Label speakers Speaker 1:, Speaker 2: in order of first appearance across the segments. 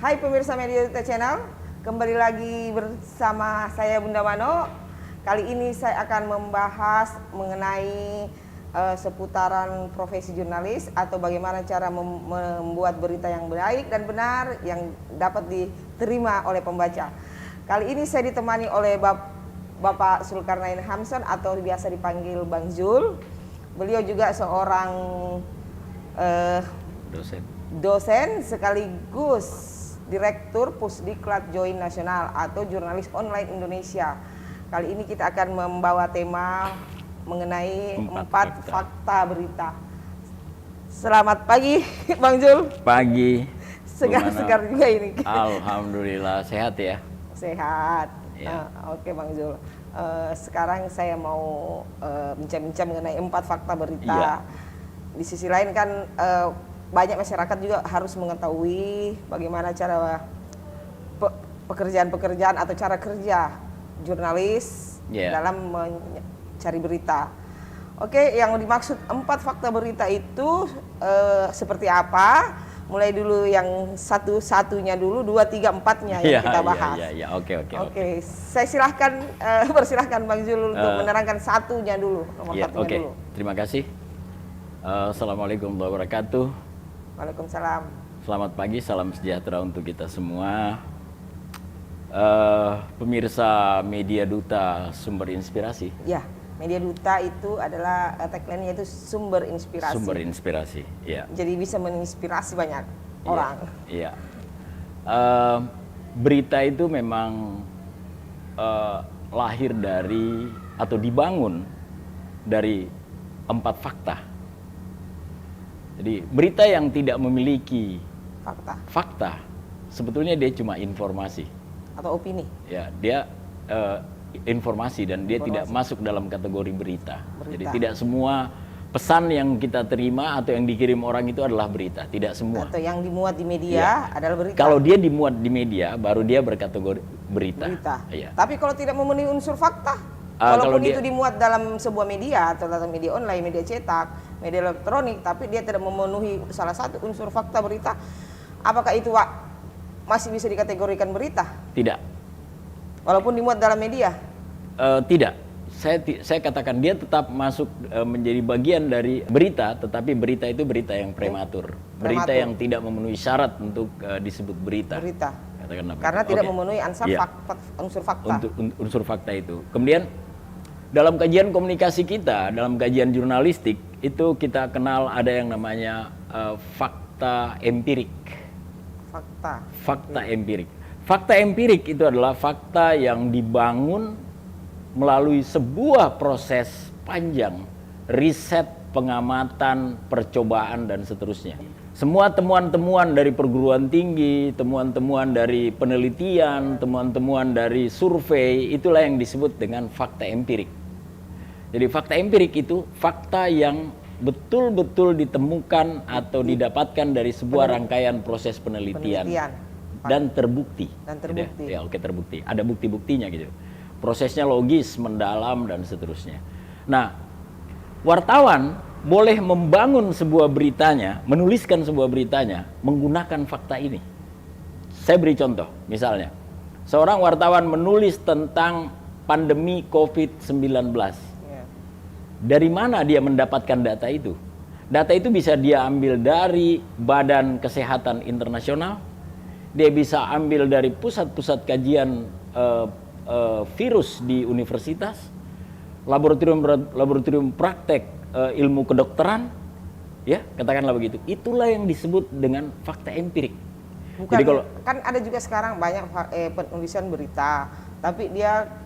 Speaker 1: Hai pemirsa Media Duta Channel, kembali lagi bersama saya Bunda Mano. Kali ini saya akan membahas mengenai seputaran profesi jurnalis atau bagaimana cara membuat berita yang baik dan benar yang dapat diterima oleh pembaca. Kali ini saya ditemani oleh Bapak Zulkarnain Hamson atau biasa dipanggil Bang Zul. Beliau juga seorang dosen sekaligus Direktur Pusdiklat Join Nasional atau Jurnalis Online Indonesia. Kali ini kita akan membawa tema mengenai 4 fakta berita. Selamat pagi Bang Zul.
Speaker 2: Pagi.
Speaker 1: Segar-segar juga ini.
Speaker 2: Alhamdulillah sehat ya.
Speaker 1: Sehat.
Speaker 2: Ya.
Speaker 1: Oke Bang Zul. Sekarang saya mau bincang-bincang mengenai 4 fakta berita.
Speaker 2: Ya.
Speaker 1: Di sisi lain kan banyak masyarakat juga harus mengetahui bagaimana cara pekerjaan-pekerjaan atau cara kerja jurnalis dalam mencari berita. Oke, yang dimaksud 4 fakta berita itu seperti apa? Mulai dulu yang satu-satunya dulu, 2, 3, 4-nya yang kita bahas.
Speaker 2: Oke.
Speaker 1: Saya silahkan persilahkan Bang Zul untuk menerangkan satunya dulu, nomor satunya dulu.
Speaker 2: Terima kasih. Assalamualaikum warahmatullahi wabarakatuh.
Speaker 1: Waalaikumsalam.
Speaker 2: Selamat pagi, salam sejahtera untuk kita semua. Pemirsa Media Duta Sumber Inspirasi.
Speaker 1: Ya, Media Duta itu adalah tagline-nya itu sumber inspirasi.
Speaker 2: Sumber inspirasi, ya.
Speaker 1: Jadi bisa menginspirasi banyak orang.
Speaker 2: Iya. Berita itu memang lahir dari atau dibangun dari 4 fakta. Jadi berita yang tidak memiliki fakta sebetulnya dia cuma informasi
Speaker 1: atau opini.
Speaker 2: Ya, dia informasi dan dia tidak masuk dalam kategori berita. Jadi tidak semua pesan yang kita terima atau yang dikirim orang itu adalah berita, tidak semua.
Speaker 1: Atau yang dimuat di media adalah berita.
Speaker 2: Kalau dia dimuat di media baru dia berkategori berita.
Speaker 1: Ya. Tapi kalau tidak memenuhi unsur fakta, walaupun itu dimuat dalam sebuah media atau dalam media online, media cetak, media elektronik, tapi dia tidak memenuhi salah satu unsur fakta berita, apakah itu masih bisa dikategorikan berita?
Speaker 2: Tidak.
Speaker 1: Walaupun dimuat dalam media?
Speaker 2: Tidak. Saya katakan dia tetap masuk menjadi bagian dari berita, tetapi berita itu berita yang prematur. Berita yang tidak memenuhi syarat untuk disebut berita.
Speaker 1: Karena tidak memenuhi unsur fakta.
Speaker 2: Unsur fakta itu. Kemudian dalam kajian komunikasi kita, dalam kajian jurnalistik, itu kita kenal ada yang namanya fakta empirik. Fakta empirik. Fakta empirik itu adalah fakta yang dibangun melalui sebuah proses panjang, riset, pengamatan, percobaan, dan seterusnya. Semua temuan-temuan dari perguruan tinggi, temuan-temuan dari penelitian, temuan-temuan dari survei, itulah yang disebut dengan fakta empirik. Jadi fakta empirik itu fakta yang betul-betul ditemukan atau didapatkan dari sebuah rangkaian proses penelitian. Dan terbukti. Ya, terbukti. Ada bukti-buktinya gitu. Prosesnya logis, mendalam, dan seterusnya. Nah, wartawan boleh membangun sebuah beritanya, menuliskan sebuah beritanya menggunakan fakta ini. Saya beri contoh, misalnya seorang wartawan menulis tentang pandemi COVID-19. Dari mana dia mendapatkan data itu? Data itu bisa dia ambil dari Badan Kesehatan Internasional, dia bisa ambil dari pusat-pusat kajian virus di universitas, laboratorium praktek ilmu kedokteran, ya katakanlah begitu. Itulah yang disebut dengan fakta empirik.
Speaker 1: Bukan, jadi kalau kan ada juga sekarang banyak penulisan berita, tapi dia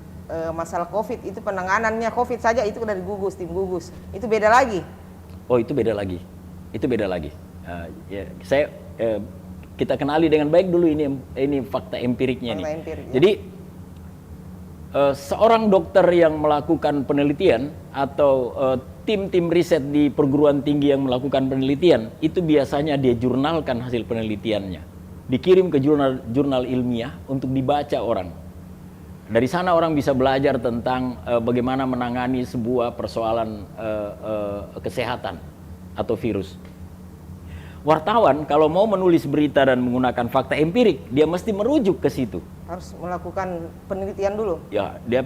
Speaker 1: masalah COVID itu penanganannya COVID saja itu dari tim gugus, itu beda lagi.
Speaker 2: Oh itu beda lagi, kita kenali dengan baik dulu ini fakta empiriknya nih. Jadi seorang dokter yang melakukan penelitian atau tim-tim riset di perguruan tinggi yang melakukan penelitian itu biasanya dia jurnalkan hasil penelitiannya, dikirim ke jurnal ilmiah untuk dibaca orang. Dari sana orang bisa belajar tentang bagaimana menangani sebuah persoalan kesehatan atau virus. wartawan kalau mau menulis berita dan menggunakan fakta empirik, dia mesti merujuk ke situ.
Speaker 1: Harus melakukan penelitian dulu.
Speaker 2: Ya, dia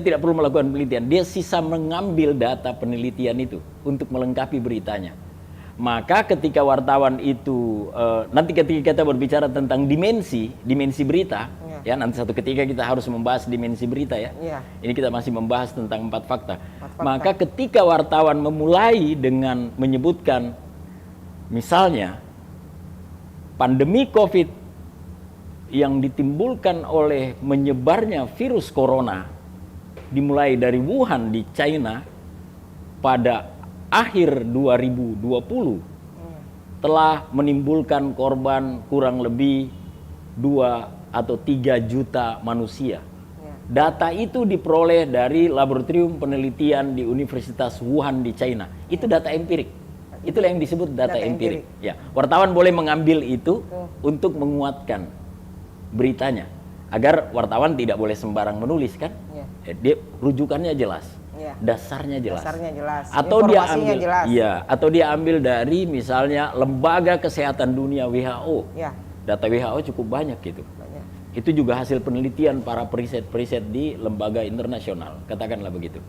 Speaker 2: tidak perlu melakukan penelitian, dia sisa mengambil data penelitian itu untuk melengkapi beritanya. Maka ketika wartawan itu nanti ketika kita berbicara tentang dimensi berita, ya nanti satu ketika kita harus membahas dimensi berita ya. Ini kita masih membahas tentang 4 fakta. Maka ketika wartawan memulai dengan menyebutkan misalnya pandemi COVID yang ditimbulkan oleh menyebarnya virus corona dimulai dari Wuhan di China pada akhir 2020 telah menimbulkan korban kurang lebih 2 atau 3 juta manusia. Data itu diperoleh dari laboratorium penelitian di Universitas Wuhan di China. Itu data empirik. Itulah yang disebut data empirik. Ya, wartawan boleh mengambil itu untuk menguatkan beritanya, agar wartawan tidak boleh sembarang menulis kan? Dia rujukannya jelas. Dasarnya jelas. Atau dia ambil, jelas. Ya, atau dia ambil dari misalnya Lembaga Kesehatan Dunia WHO. Data WHO cukup banyak gitu. Itu juga hasil penelitian para periset di lembaga internasional, katakanlah begitu.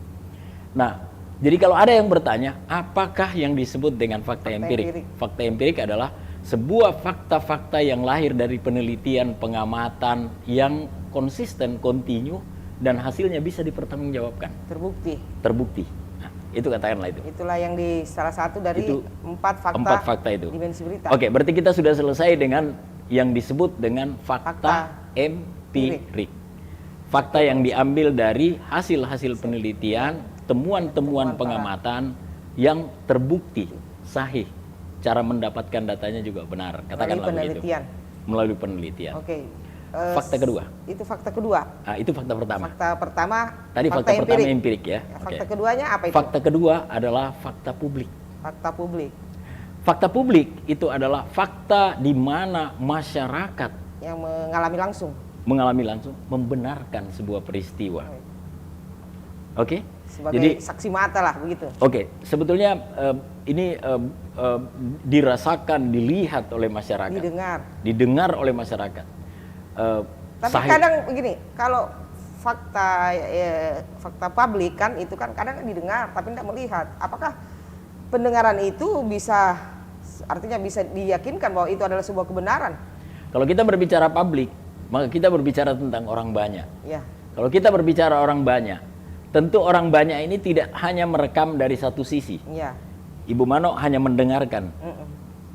Speaker 2: Nah, jadi kalau ada yang bertanya, apakah yang disebut dengan fakta empirik? Fakta empirik adalah sebuah fakta-fakta yang lahir dari penelitian, pengamatan yang konsisten, kontinu, dan hasilnya bisa dipertanggungjawabkan. Terbukti. Nah, itu katakanlah itu.
Speaker 1: Itulah yang di salah satu dari
Speaker 2: itu,
Speaker 1: 4
Speaker 2: fakta itu.
Speaker 1: Dimensi berita.
Speaker 2: Oke, berarti kita sudah selesai dengan yang disebut dengan fakta empirik. Fakta yang diambil dari hasil-hasil penelitian, temuan-temuan pengamatan yang terbukti, sahih. Cara mendapatkan datanya juga benar. Katakanlah begitu. Melalui penelitian.
Speaker 1: Oke.
Speaker 2: Fakta kedua.
Speaker 1: Itu fakta kedua.
Speaker 2: Nah, itu fakta pertama.
Speaker 1: Fakta pertama.
Speaker 2: Tadi fakta pertama empirik ya.
Speaker 1: Fakta keduanya apa itu?
Speaker 2: Fakta kedua adalah fakta publik.
Speaker 1: Fakta publik.
Speaker 2: Fakta publik itu adalah fakta di mana masyarakat
Speaker 1: yang mengalami langsung
Speaker 2: membenarkan sebuah peristiwa. Oke?
Speaker 1: Sebagai
Speaker 2: jadi
Speaker 1: saksi mata lah begitu.
Speaker 2: Oke, sebetulnya ini dirasakan, dilihat oleh masyarakat. Didengar oleh masyarakat.
Speaker 1: Tapi kadang begini, kalau fakta publik kan itu kan kadang didengar tapi tidak melihat. Apakah pendengaran itu artinya bisa diyakinkan bahwa itu adalah sebuah kebenaran?
Speaker 2: Kalau kita berbicara publik, maka kita berbicara tentang orang banyak. Kalau kita berbicara orang banyak, tentu orang banyak ini tidak hanya merekam dari satu sisi. Ibu Mano hanya mendengarkan.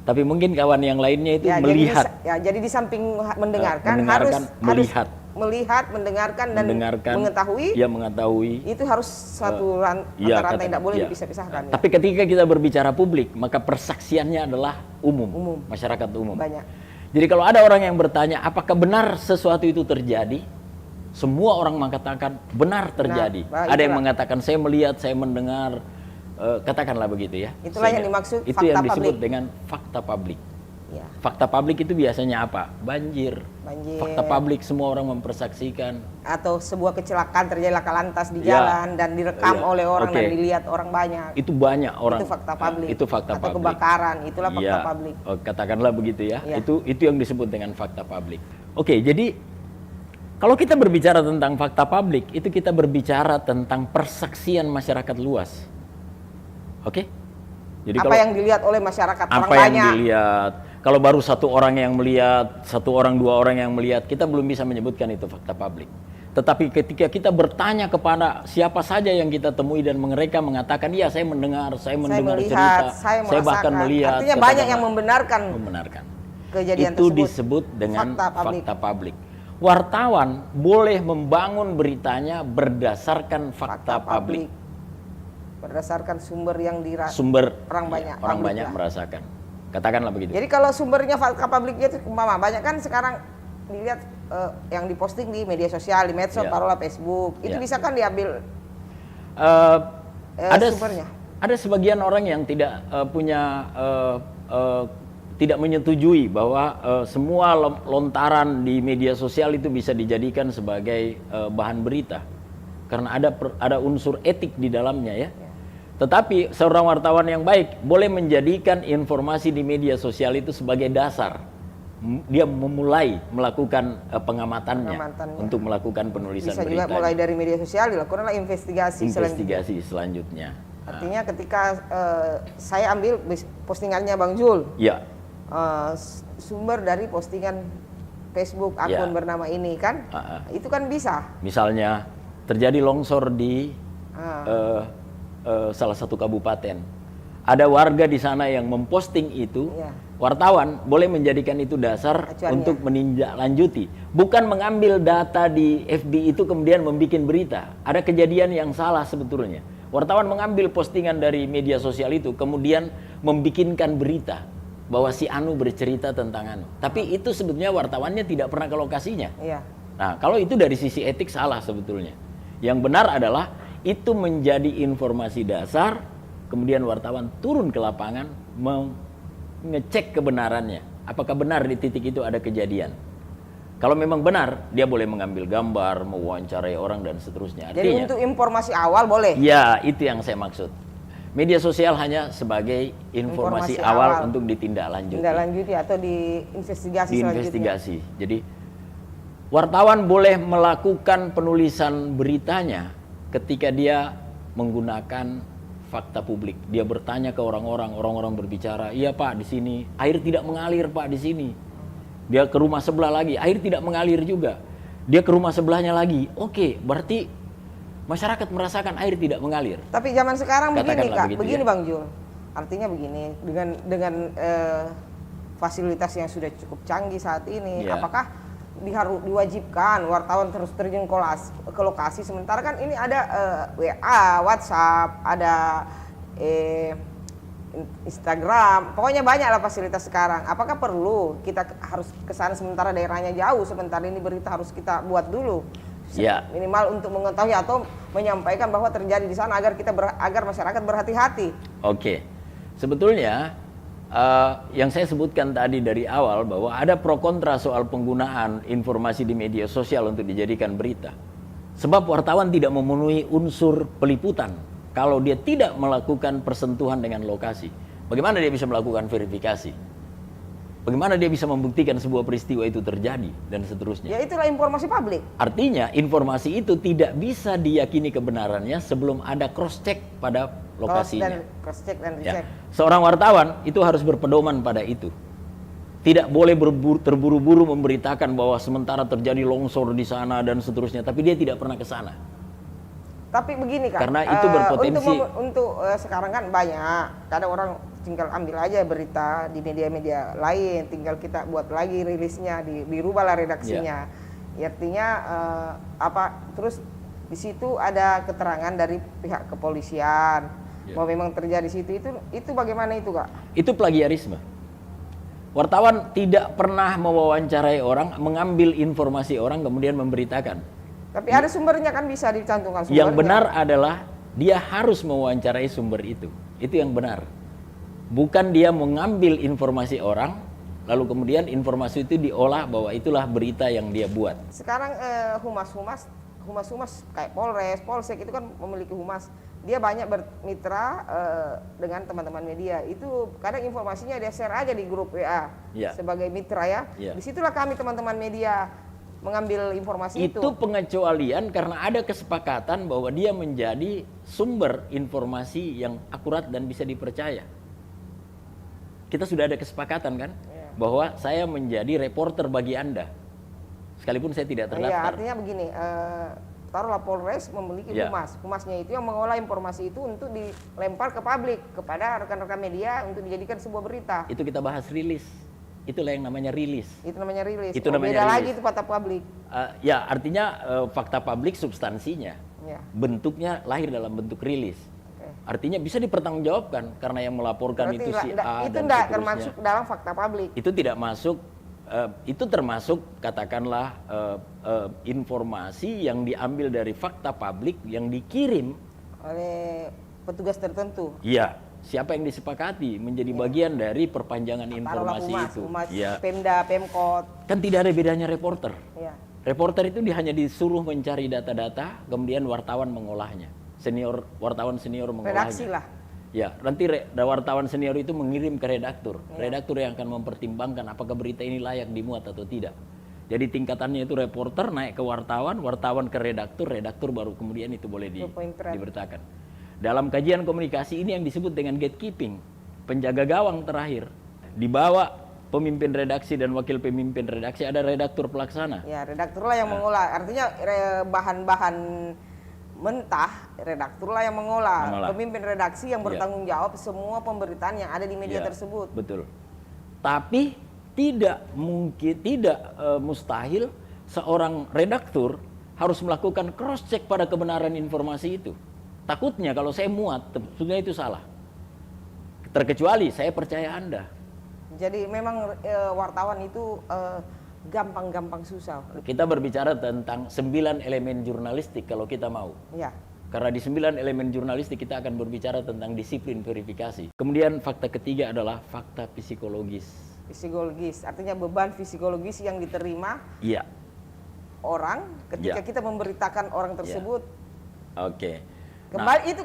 Speaker 2: Tapi mungkin kawan yang lainnya itu melihat.
Speaker 1: Jadi di samping mendengarkan harus melihat, mendengarkan dan mengetahui.
Speaker 2: Ya, mengetahui.
Speaker 1: Itu harus satu rata-rata yang tidak boleh dipisah-pisahkan.
Speaker 2: Tapi ketika kita berbicara publik, maka persaksiannya adalah umum. Masyarakat umum.
Speaker 1: Banyak.
Speaker 2: Jadi kalau ada orang yang bertanya, apakah benar sesuatu itu terjadi? Semua orang mengatakan benar terjadi. Ada yang mengatakan saya melihat, saya mendengar. Katakanlah begitu ya.
Speaker 1: Itulah yang dimaksud
Speaker 2: itu
Speaker 1: fakta
Speaker 2: yang disebut
Speaker 1: publik.
Speaker 2: dengan fakta publik. Fakta publik itu biasanya apa? Banjir. Fakta publik semua orang mempersaksikan.
Speaker 1: Atau sebuah kecelakaan terjadi laka lantas di jalan dan direkam oleh orang dan dilihat orang banyak.
Speaker 2: Itu banyak orang.
Speaker 1: Itu fakta publik.
Speaker 2: Itu fakta publik.
Speaker 1: Atau kebakaran, itulah fakta publik.
Speaker 2: Katakanlah begitu ya. Itu yang disebut dengan fakta publik. Oke, jadi kalau kita berbicara tentang fakta publik, itu kita berbicara tentang persaksian masyarakat luas. Oke? Jadi
Speaker 1: apa yang dilihat oleh masyarakat orang
Speaker 2: apa
Speaker 1: banyak.
Speaker 2: Yang dilihat. Kalau baru satu orang yang melihat, 1 orang 2 orang yang melihat, kita belum bisa menyebutkan itu fakta publik. Tetapi ketika kita bertanya kepada siapa saja yang kita temui dan mereka mengatakan, iya saya mendengar, saya mendengar cerita, saya bahkan melihat.
Speaker 1: Artinya banyak yang membenarkan. Kejadian
Speaker 2: itu disebut dengan fakta publik. Wartawan boleh membangun beritanya berdasarkan fakta publik.
Speaker 1: Berdasarkan sumber yang orang banyak
Speaker 2: merasakan. Katakanlah begitu.
Speaker 1: Jadi kalau sumbernya fakta publiknya itu banyak kan sekarang dilihat yang diposting di media sosial, di medsos, taruhlah Facebook, itu bisa kan diambil sumbernya. Ada
Speaker 2: sebagian orang yang tidak tidak menyetujui bahwa semua lontaran di media sosial itu bisa dijadikan sebagai bahan berita, karena ada unsur etik di dalamnya ya. Tetapi seorang wartawan yang baik boleh menjadikan informasi di media sosial itu sebagai dasar. Dia memulai melakukan pengamatannya untuk melakukan penulisan
Speaker 1: bisa
Speaker 2: berita.
Speaker 1: juga mulai dari media sosial dilakukanlah investigasi
Speaker 2: selanjutnya.
Speaker 1: Artinya ketika saya ambil postingannya Bang Jul,
Speaker 2: Ya,
Speaker 1: sumber dari postingan Facebook akun bernama ini kan, itu kan bisa.
Speaker 2: misalnya terjadi longsor di salah satu kabupaten. Ada warga di sana yang memposting itu, wartawan boleh menjadikan itu dasar untuk menindaklanjuti. Bukan mengambil data di FB itu kemudian membuat berita. Ada kejadian yang salah sebetulnya. Wartawan mengambil postingan dari media sosial itu kemudian membikinkan berita bahwa si Anu bercerita tentang Anu. Tapi itu sebetulnya wartawannya tidak pernah ke lokasinya. Nah, kalau itu dari sisi etik salah sebetulnya. Yang benar adalah itu menjadi informasi dasar, kemudian wartawan turun ke lapangan mengecek kebenarannya. Apakah benar di titik itu ada kejadian? Kalau memang benar, dia boleh mengambil gambar, mewawancarai orang dan seterusnya. Artinya,
Speaker 1: jadi untuk informasi awal boleh?
Speaker 2: Ya, itu yang saya maksud. Media sosial hanya sebagai informasi awal untuk ditindaklanjuti.
Speaker 1: Ditindaklanjuti atau diinvestigasi
Speaker 2: selanjutnya. Jadi wartawan boleh melakukan penulisan beritanya ketika dia menggunakan fakta publik. Dia bertanya ke orang-orang berbicara, "Iya Pak, di sini air tidak mengalir Pak di sini." Dia ke rumah sebelah lagi, air tidak mengalir juga. Dia ke rumah sebelahnya lagi. Oke, berarti masyarakat merasakan air tidak mengalir.
Speaker 1: Tapi zaman sekarang begini Kak, begini
Speaker 2: ya?
Speaker 1: Bang Jul. Artinya begini, dengan fasilitas yang sudah cukup canggih saat ini, apakah diwajibkan wartawan terus terjun ke lokasi, sementara kan ini ada WA, WhatsApp, ada Instagram, pokoknya banyak lah fasilitas sekarang. Apakah perlu kita harus ke sana sementara daerahnya jauh, sementara ini berita harus kita buat dulu? Minimal untuk mengetahui atau menyampaikan bahwa terjadi di sana agar masyarakat berhati-hati.
Speaker 2: Oke. Sebetulnya yang saya sebutkan tadi dari awal bahwa ada pro kontra soal penggunaan informasi di media sosial untuk dijadikan berita. Sebab wartawan tidak memenuhi unsur peliputan kalau dia tidak melakukan persentuhan dengan lokasi. Bagaimana dia bisa melakukan verifikasi? Bagaimana dia bisa membuktikan sebuah peristiwa itu terjadi dan seterusnya?
Speaker 1: Ya itulah informasi publik.
Speaker 2: Artinya informasi itu tidak bisa diyakini kebenarannya sebelum ada cross check pada lokasinya. Seorang wartawan itu harus berpedoman pada itu. Tidak boleh terburu-buru memberitakan bahwa sementara terjadi longsor di sana dan seterusnya, tapi dia tidak pernah ke sana.
Speaker 1: Tapi begini Kak,
Speaker 2: karena itu berpotensi
Speaker 1: untuk sekarang kan banyak, kadang orang tinggal ambil aja berita di media-media lain, tinggal kita buat lagi rilisnya, dirubahlah redaksinya. Artinya terus di situ ada keterangan dari pihak kepolisian bahwa memang terjadi situ, itu bagaimana itu Kak?
Speaker 2: Itu plagiarisme. Wartawan tidak pernah mewawancarai orang, mengambil informasi orang kemudian memberitakan.
Speaker 1: Tapi ada sumbernya kan, bisa dicantumkan sumbernya.
Speaker 2: Yang benar adalah dia harus mewawancarai sumber itu. Itu yang benar. Bukan dia mengambil informasi orang, lalu kemudian informasi itu diolah bahwa itulah berita yang dia buat.
Speaker 1: Sekarang humas kayak Polres, Polsek itu kan memiliki humas. Dia banyak bermitra dengan teman-teman media. Itu kadang informasinya dia share aja di grup WA sebagai mitra ya. Disitulah kami teman-teman media mengambil informasi itu.
Speaker 2: Itu pengecualian karena ada kesepakatan bahwa dia menjadi sumber informasi yang akurat dan bisa dipercaya. Kita sudah ada kesepakatan kan, bahwa saya menjadi reporter bagi Anda, sekalipun saya tidak terdaftar.
Speaker 1: Iya, artinya begini, taruhlah Polres memiliki humas, humasnya itu yang mengolah informasi itu untuk dilempar ke publik, kepada rekan-rekan media untuk dijadikan sebuah berita.
Speaker 2: Itu kita bahas rilis. Itulah yang namanya rilis.
Speaker 1: Itu namanya rilis.
Speaker 2: Itu namanya
Speaker 1: beda
Speaker 2: rilis.
Speaker 1: lagi itu fakta publik.
Speaker 2: Artinya fakta publik substansinya, bentuknya lahir dalam bentuk rilis. Artinya bisa dipertanggungjawabkan karena yang melaporkan
Speaker 1: berarti
Speaker 2: itu si A
Speaker 1: itu
Speaker 2: dan
Speaker 1: tidak
Speaker 2: seterusnya.
Speaker 1: termasuk dalam fakta publik.
Speaker 2: Itu tidak masuk. Itu termasuk katakanlah informasi yang diambil dari fakta publik yang dikirim
Speaker 1: oleh petugas tertentu.
Speaker 2: Iya. Siapa yang disepakati menjadi bagian dari perpanjangan informasi itu.
Speaker 1: Humas, Pemda, Pemkot.
Speaker 2: Kan tidak ada bedanya reporter.
Speaker 1: Ya.
Speaker 2: Reporter itu hanya disuruh mencari data-data, kemudian wartawan mengolahnya. wartawan senior mengolahnya.
Speaker 1: Redaksi lah.
Speaker 2: Ya, nanti wartawan senior itu mengirim ke redaktur. Redaktur yang akan mempertimbangkan apakah berita ini layak dimuat atau tidak. Jadi tingkatannya itu reporter naik ke wartawan, wartawan ke redaktur, redaktur baru kemudian itu boleh diberitakan. Dalam kajian komunikasi ini yang disebut dengan gatekeeping, penjaga gawang terakhir. Dibawa pemimpin redaksi dan wakil pemimpin redaksi, ada redaktur pelaksana.
Speaker 1: Ya, redakturlah yang mengolah. Artinya bahan-bahan mentah, redakturlah yang mengolah. Pemimpin redaksi yang bertanggung jawab semua pemberitaan yang ada di media tersebut.
Speaker 2: Betul. Tapi tidak mustahil seorang redaktur harus melakukan cross check pada kebenaran informasi itu. Takutnya kalau saya muat, sebenarnya itu salah. Terkecuali saya percaya Anda.
Speaker 1: Jadi memang wartawan itu gampang-gampang susah.
Speaker 2: Kita berbicara tentang 9 elemen jurnalistik kalau kita mau.
Speaker 1: Ya.
Speaker 2: Karena di 9 elemen jurnalistik kita akan berbicara tentang disiplin verifikasi. Kemudian fakta ketiga adalah fakta psikologis.
Speaker 1: Psikologis, artinya beban psikologis yang diterima orang ketika kita memberitakan orang tersebut.
Speaker 2: Oke.
Speaker 1: Kembali itu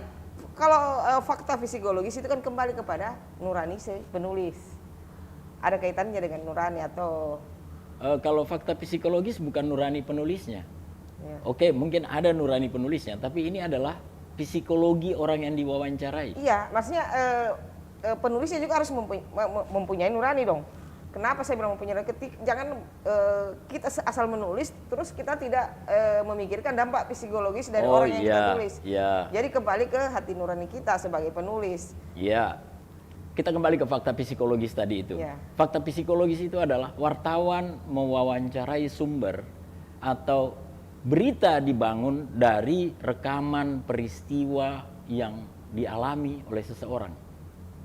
Speaker 1: kalau fakta psikologis itu kan kembali kepada nurani penulis. Ada kaitannya dengan nurani atau
Speaker 2: kalau fakta psikologis bukan nurani penulisnya. Oke, mungkin ada nurani penulisnya, tapi ini adalah psikologi orang yang diwawancarai.
Speaker 1: Iya, maksudnya penulisnya juga harus mempunyai nurani dong. Kenapa saya bilang mempunyai nurani? Jangan kita asal menulis, terus kita tidak memikirkan dampak psikologis dari orang yang kita tulis. Jadi kembali ke hati nurani kita sebagai penulis.
Speaker 2: Iya. Kita kembali ke fakta psikologis tadi itu. Fakta psikologis itu adalah wartawan mewawancarai sumber atau berita dibangun dari rekaman peristiwa yang dialami oleh seseorang.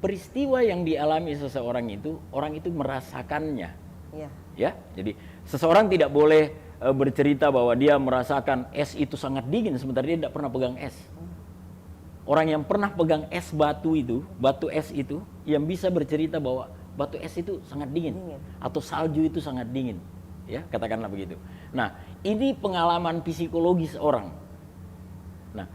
Speaker 2: Peristiwa yang dialami seseorang itu, orang itu merasakannya. Ya, jadi seseorang tidak boleh bercerita bahwa dia merasakan es itu sangat dingin sementara dia tidak pernah pegang es. Orang yang pernah pegang es batu es itu, yang bisa bercerita bahwa batu es itu sangat dingin. Atau salju itu sangat dingin. Ya, katakanlah begitu. Nah, ini pengalaman psikologis orang. Nah,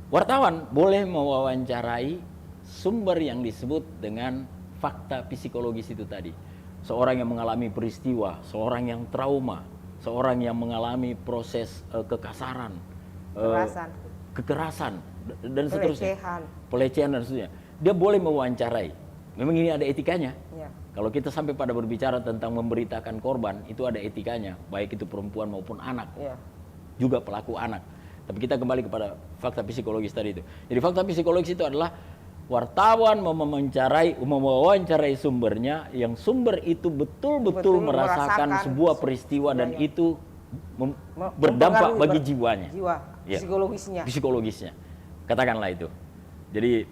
Speaker 2: wartawan boleh mewawancarai sumber yang disebut dengan fakta psikologis itu tadi. Seorang yang mengalami peristiwa, seorang yang trauma, seorang yang mengalami proses kekasaran, kekerasan, dan seterusnya, pelecehan dan seterusnya. Dia boleh mewawancarai. Memang ini ada etikanya. Kalau kita sampai pada berbicara tentang memberitakan korban, itu ada etikanya, baik itu perempuan maupun anak, juga pelaku anak. Tapi kita kembali kepada fakta psikologis tadi itu. Jadi fakta psikologis itu adalah wartawan mewawancarai sumbernya, yang sumber itu betul-betul merasakan sebuah peristiwa dan itu berdampak bagi jiwanya. Psikologisnya. Katakanlah itu. Jadi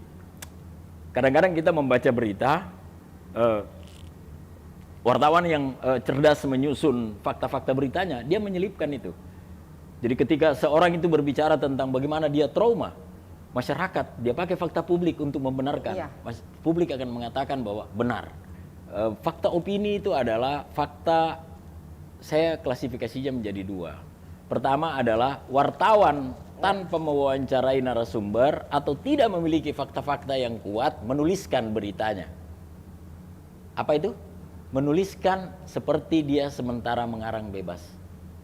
Speaker 2: kadang-kadang kita membaca berita, wartawan yang cerdas menyusun fakta-fakta beritanya, dia menyelipkan itu. Jadi ketika seorang itu berbicara tentang bagaimana dia trauma, masyarakat dia pakai fakta publik untuk membenarkan. Publik akan mengatakan bahwa benar. Fakta opini itu adalah fakta, saya klasifikasinya menjadi 2. Pertama adalah wartawan tanpa mewawancarai narasumber atau tidak memiliki fakta-fakta yang kuat menuliskan beritanya. Apa itu? Menuliskan seperti dia sementara mengarang bebas.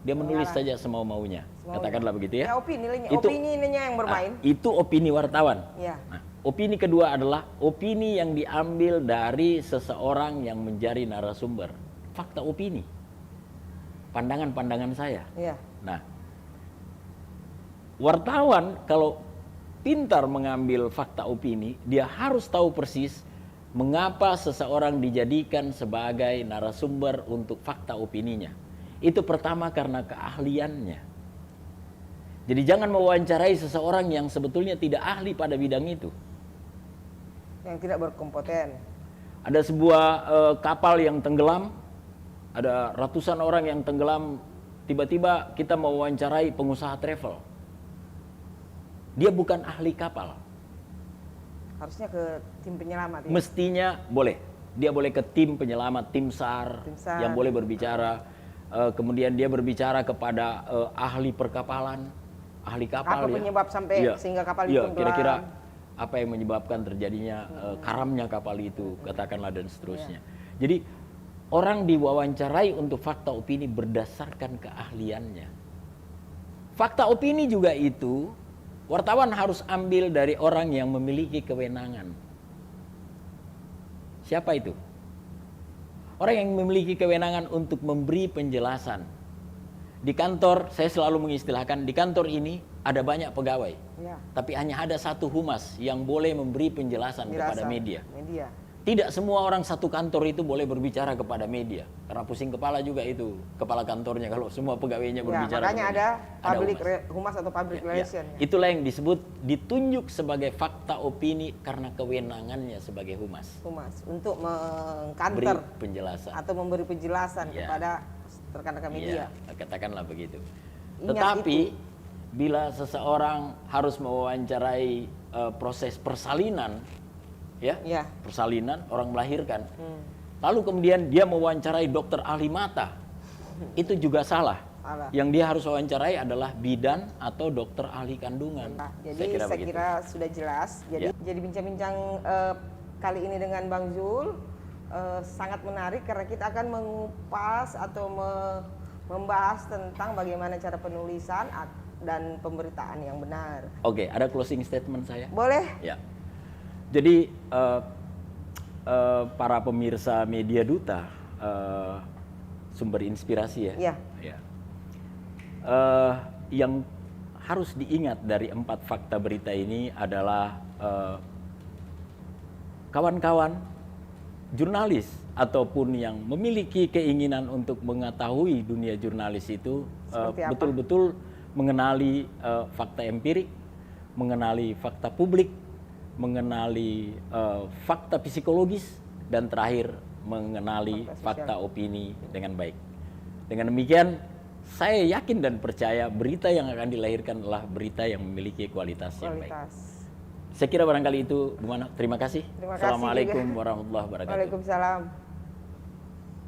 Speaker 2: Dia menulis saja semau-maunya. Katakanlah begitu ya.
Speaker 1: Opininya yang bermain.
Speaker 2: Itu opini wartawan. Nah, opini kedua adalah opini yang diambil dari seseorang yang menjadi narasumber. Fakta opini. Pandangan-pandangan saya. Nah, wartawan kalau pintar mengambil fakta opini, dia harus tahu persis mengapa seseorang dijadikan sebagai narasumber untuk fakta opininya. Itu pertama karena keahliannya. Jadi jangan mewawancarai seseorang yang sebetulnya tidak ahli pada bidang itu.
Speaker 1: Yang tidak berkompeten.
Speaker 2: Ada sebuah kapal yang tenggelam, ada ratusan orang yang tenggelam, tiba-tiba kita mewawancarai pengusaha travel. Dia bukan ahli kapal.
Speaker 1: Harusnya ke tim penyelamat.
Speaker 2: Mestinya boleh. Dia boleh ke tim penyelamat, tim SAR. Yang boleh berbicara. Kemudian dia berbicara kepada ahli perkapalan, ahli kapal
Speaker 1: Apa
Speaker 2: ya.
Speaker 1: penyebab sampai sehingga kapal itu
Speaker 2: Iya,
Speaker 1: tenggelam?
Speaker 2: kira-kira apa yang menyebabkan terjadinya karamnya kapal itu, katakanlah, dan seterusnya. Jadi orang diwawancarai untuk fakta opini berdasarkan keahliannya. Fakta opini juga itu wartawan harus ambil dari orang yang memiliki kewenangan. Siapa itu? Orang yang memiliki kewenangan untuk memberi penjelasan. Di kantor, saya selalu mengistilahkan, di kantor ini ada banyak pegawai.
Speaker 1: Ya.
Speaker 2: Tapi hanya ada satu humas yang boleh memberi penjelasan kepada media.
Speaker 1: Media.
Speaker 2: Tidak semua orang satu kantor itu boleh berbicara kepada media. Karena pusing kepala juga itu, kepala kantornya kalau semua pegawainya berbicara.
Speaker 1: Makanya ada public
Speaker 2: humas.
Speaker 1: humas atau public relation. Ya.
Speaker 2: Itulah yang disebut ditunjuk sebagai fakta opini karena kewenangannya sebagai humas.
Speaker 1: Humas untuk
Speaker 2: Beri
Speaker 1: mengkanter
Speaker 2: penjelasan.
Speaker 1: atau memberi penjelasan
Speaker 2: Ya.
Speaker 1: kepada rekan-rekan media.
Speaker 2: Iya, katakanlah begitu.
Speaker 1: Ingat
Speaker 2: Tetapi
Speaker 1: itu.
Speaker 2: bila seseorang harus mewawancarai proses persalinan, ya,
Speaker 1: Ya.
Speaker 2: persalinan orang melahirkan, lalu kemudian dia mewawancarai dokter ahli mata, itu juga salah.
Speaker 1: Salah.
Speaker 2: Yang dia harus wawancarai adalah bidan atau dokter ahli kandungan.
Speaker 1: Nah, jadi saya
Speaker 2: begitu.
Speaker 1: kira sudah jelas. Jadi bincang-bincang kali ini dengan Bang Zul sangat menarik karena kita akan mengupas atau membahas tentang bagaimana cara penulisan dan pemberitaan yang benar.
Speaker 2: Oke, ada closing statement saya.
Speaker 1: Boleh?
Speaker 2: Ya. Jadi para pemirsa Media Duta, sumber inspirasi ya.
Speaker 1: Iya.
Speaker 2: Ya. Yang harus diingat dari 4 fakta berita ini adalah kawan-kawan jurnalis ataupun yang memiliki keinginan untuk mengetahui dunia jurnalis itu
Speaker 1: Seperti apa?
Speaker 2: betul-betul mengenali fakta empirik, mengenali fakta publik, mengenali fakta psikologis, dan terakhir mengenali fakta opini dengan baik. Dengan demikian, saya yakin dan percaya berita yang akan dilahirkan adalah berita yang memiliki kualitas yang baik. Saya kira barangkali itu, Bu Mano. Terima kasih.
Speaker 1: Terima kasih
Speaker 2: Assalamualaikum
Speaker 1: juga.
Speaker 2: warahmatullahi wabarakatuh.
Speaker 1: Waalaikumsalam.